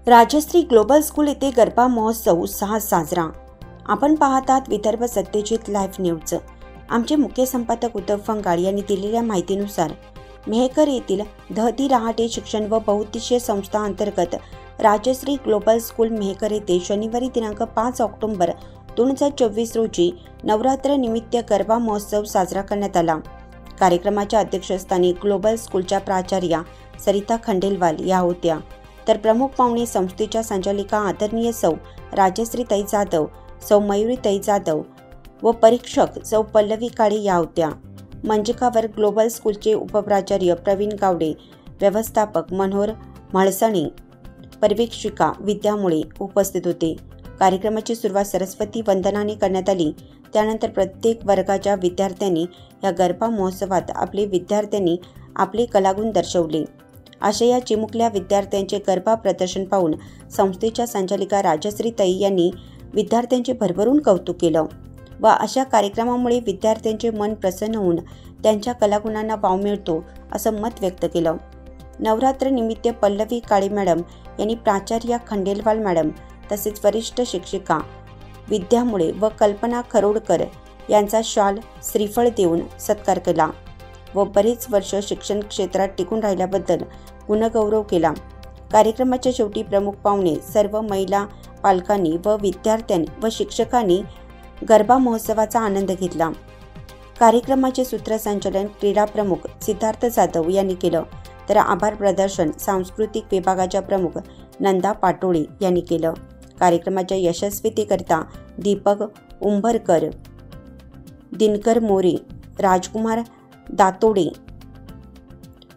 Rajshri global school येथे गरबा महोत्सव उत्साहात साजरा। आपण पाहतात विदर्भ सत्यजित लाईव्ह न्यूज। आमचे मुख्य संपादक उद्धव फंगाळ यांनी दिलेल्या माहितीनुसार मेहकर येथील दहती रहाटे शिक्षण व बहुउद्देशीय संस्था अंतर्गत राजश्री ग्लोबल स्कूल मेहकर येथे शनिवारी दिनांक 5 ऑक्टोबर 2024 रोजी नवरात्र निमित्त गरबा महोत्सव साजरा करण्यात आला। कार्यक्रमाच्या अध्यक्षस्थानी ग्लोबल स्कूलच्या प्राचार्या सरिता खंडेलवाल या होत्या, तर प्रमुख पाहुणे संस्थेच्या संचालिका आदरणीय सौ राजश्रीताई जाधव, सौ मयुरीताई जाधव व परीक्षक सौ पल्लवी काळे या होत्या। मंचकावर ग्लोबल स्कूलचे उपप्राचार्य प्रवीण गावडे, व्यवस्थापक मनोहर म्हाळसाणी, पर्यवेक्षिका विद्या मुळे उपस्थित होते। कार्यक्रमाची सुरुवात सरस्वती वंदनाने करण्यात आली। त्यानंतर प्रत्येक वर्गाच्या विद्यार्थ्यांनी या गरबा महोत्सवात आपले कलागुण दर्शवले। अशा या चिमुकल्या विद्यार्थ्यांचे गरबा प्रदर्शन पाहून संस्थेच्या संचालिका राजश्रीताई यांनी विद्यार्थ्यांचे भरभरून कौतुक केलं व अशा कार्यक्रमामुळे विद्यार्थ्यांचे मन प्रसन्न होऊन त्यांच्या कलागुणांना वाव मिळतो असं मत व्यक्त केलं। नवरात्र निमित्त पल्लवी काळे मॅडम यांनी प्राचार्या खंडेलवाल मॅडम तसेच वरिष्ठ शिक्षिका विद्या मुळे व कल्पना खरोडकर यांचा शाल श्रीफळ देऊन सत्कार केला व बरेच वर्ष शिक्षण क्षेत्रात टिकून राहिल्याबद्दल गुणगौरव केला। कार्यक्रमाच्या शेवटी प्रमुख पाहुणे सर्व महिला पालकांनी व विद्यार्थ्यांनी व शिक्षकांनी गरबा महोत्सवाचा आनंद घेतला। कार्यक्रमाचे सूत्रसंचालन क्रीडा प्रमुख सिद्धार्थ जाधव यांनी केलं, तर आभार प्रदर्शन सांस्कृतिक विभागाच्या प्रमुख नंदा पाटोळे यांनी केलं। कार्यक्रमाच्या यशस्वीतेकरिता दीपक उंबरकर, दिनकर मोरे, राजकुमार दातोडे,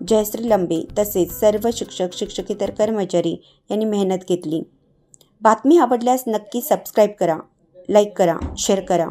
जयश्री लंबे तसेच सर्व शिक्षक शिक्षकेतर कर्मचारी यांनी मेहनत घेतली। बातमी आवडल्यास नक्की सबस्क्राईब करा, लाईक करा, शेअर करा।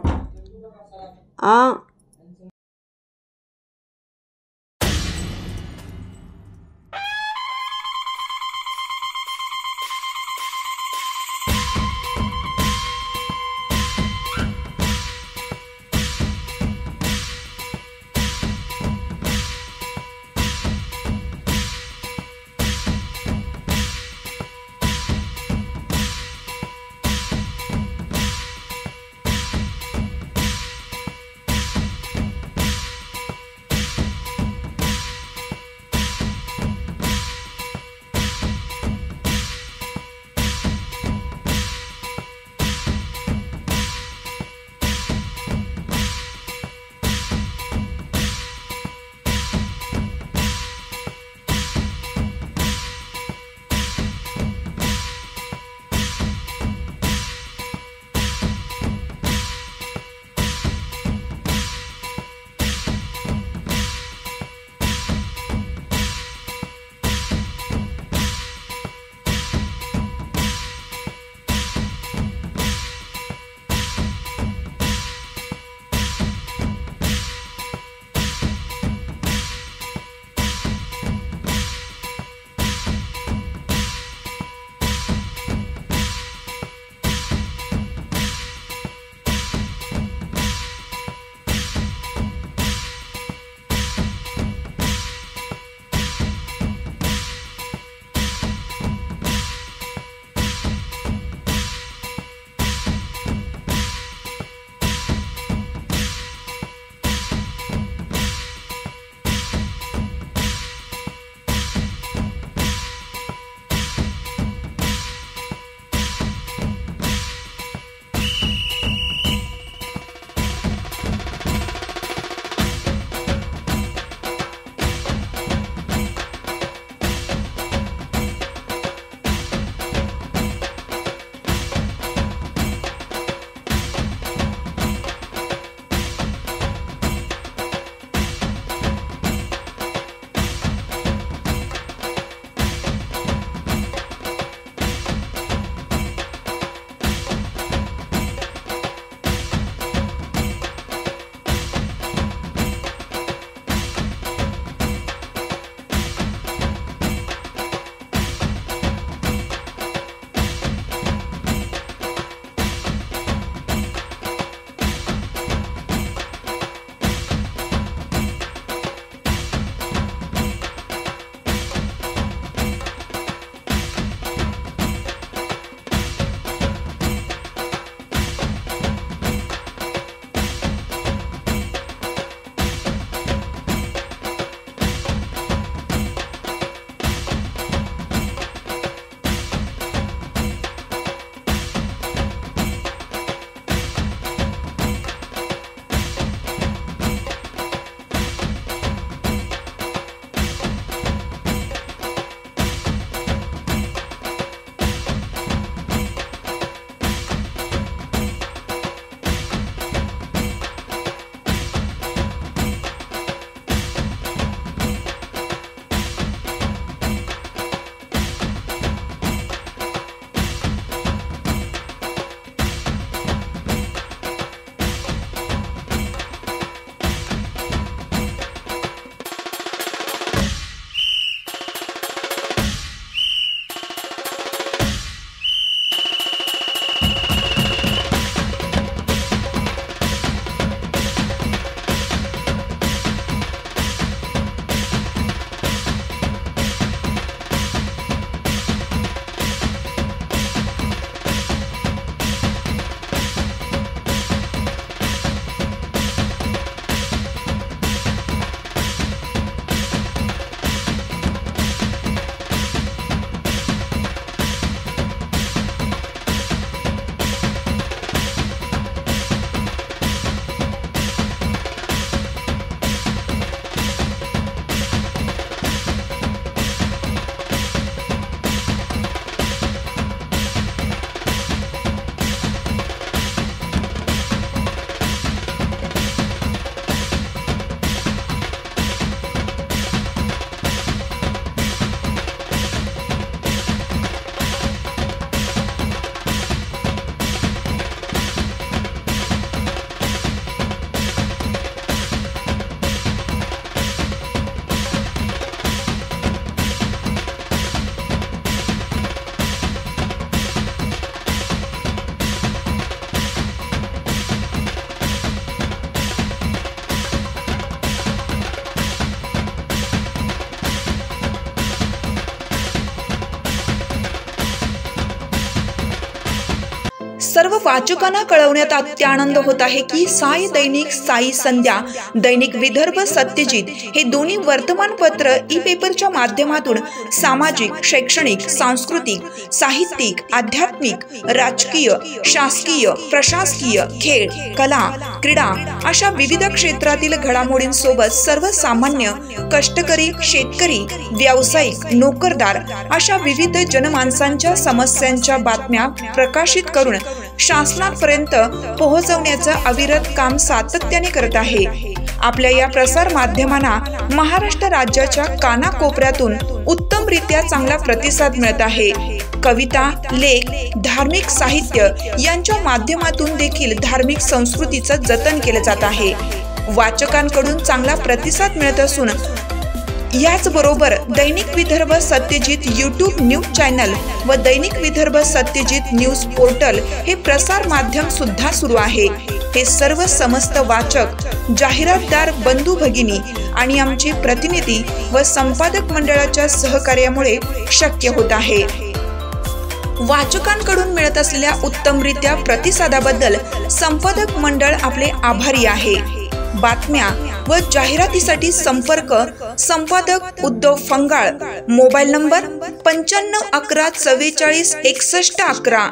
सर्व वाचकांना कळवण्यात अत्यानंद होत आहे की साई दैनिक, साई संध्या, दैनिक विदर्भ सत्यजित हे दोन्ही वर्तमानपत्र ई पेपरच्या माध्यमातून सामाजिक, शैक्षणिक, सांस्कृतिक, साहित्यिक, आध्यात्मिक, राजकीय, शासकीय, प्रशासकीय, खेळ, कला, क्रीडा अशा विविध क्षेत्रातील घडामोडींसोबत सर्वसामान्य, कष्टकरी, शेतकरी, व्यावसायिक, नोकरदार अशा विविध जनमानसांच्या समस्यांच्या बातम्या प्रकाशित करून शासनापर्यंत पोहोचवण्याचं अविरत काम सातत्याने करत आहे। आपल्या या प्रसार माध्यमांना महाराष्ट्र राज्याच्या कानाकोपऱ्यातून उत्तमरित्या चांगला प्रतिसाद मिळत आहे। कविता, लेख, धार्मिक साहित्य यांच्या माध्यमातून देखील धार्मिक संस्कृतीचं जतन केलं जात आहे। वाचकांकडून चांगला प्रतिसाद मिळत असून याचबरोबर दैनिक Vidarbha Satyajit YouTube news channel व दैनिक विदर्भ सत्यजित न्यूज पोर्टल हे प्रसार माध्यम सुद्धा सुरू आहे। हे सर्व समस्त वाचक, जाहिरातदार बंधू भगिनी आणि आमचे प्रतिनिधी व संपादक मंडळाच्या सहकार्यामुळे शक्य होत आहे। वाचकांकडून मिळत असलेल्या उत्तमरित्या प्रतिसादाबद्दल संपादक मंडळ आपले आभारी आहे। बातम्या व जाहिरातीसाठी संपर्क संपादक उद्धव फंगाळ, मोबाईल नंबर 95 11 44 61 11।